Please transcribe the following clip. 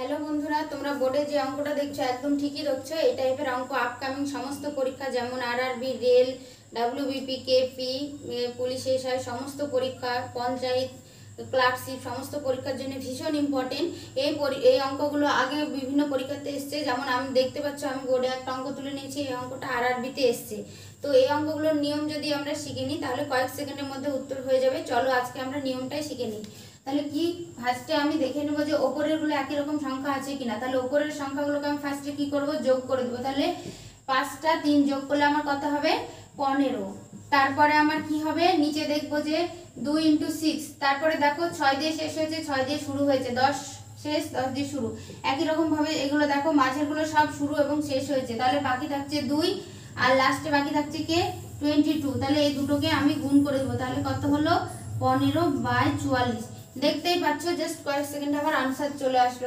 Hello বন্ধুরা, তোমরা বোর্ডে যে অঙ্কটা দেখছো একদম ঠিকই দেখছো। এই টাইপের অঙ্ক আপকামিং সমস্ত পরীক্ষা যেমন RRB, rail, WBP, KP, police, SI সমস্ত পরীক্ষা, পঞ্চায়েত, ক্লার্কশিপ সমস্ত পরীক্ষার জন্য ভীষণ ইম্পর্টেন্ট। এই অঙ্কগুলো আগে বিভিন্ন পরীক্ষাতে এসছে। যেমন আমি দেখতে পাচ্ছ, আমি বোর্ডে একটা অঙ্ক তুলে নিয়েছি, এই অঙ্কটা আরআরবিতে এসছে। তো এই অঙ্কগুলোর নিয়ম যদি আমরা শিখে নিই তাহলে কয়েক সেকেন্ডের মধ্যে উত্তর হয়ে যাবে। চলো আজকে আমরা নিয়মটাই শিখে নিই। তাহলে কি, ফার্স্টে আমি দেখে নেবো যে ওপরের গুলো একই রকম সংখ্যা আছে কিনা। তাহলে ওপরের সংখ্যাগুলোকে আমি ফার্স্টে কি করব, যোগ করে দেবো। তাহলে 5টা 3 যোগ করলে আমার কত হবে, 15। তারপরে আমার কি হবে, নিচে দেখবো যে 2 × 6। তারপরে দেখো 6 দিয়ে শেষ হয়েছে, 6 দিয়ে শুরু হয়েছে, 10 শেষ 10 দিয়ে শুরু। একই রকম ভাবে এগুলো দেখো, মাঝের গুলো সব শুরু এবং শেষ হয়েছে, তাহলে বাকি থাকছে 2, আর লাস্টে বাকি থাকছে কে, 22। তাহলে এই দুটোকে আমি গুণ করে দেবো। তাহলে কত হলো, 15/44। দেখতেই পাচ্ছ, জাস্ট কয়েক সেকেন্ড আমার আনসার চলে আসলো।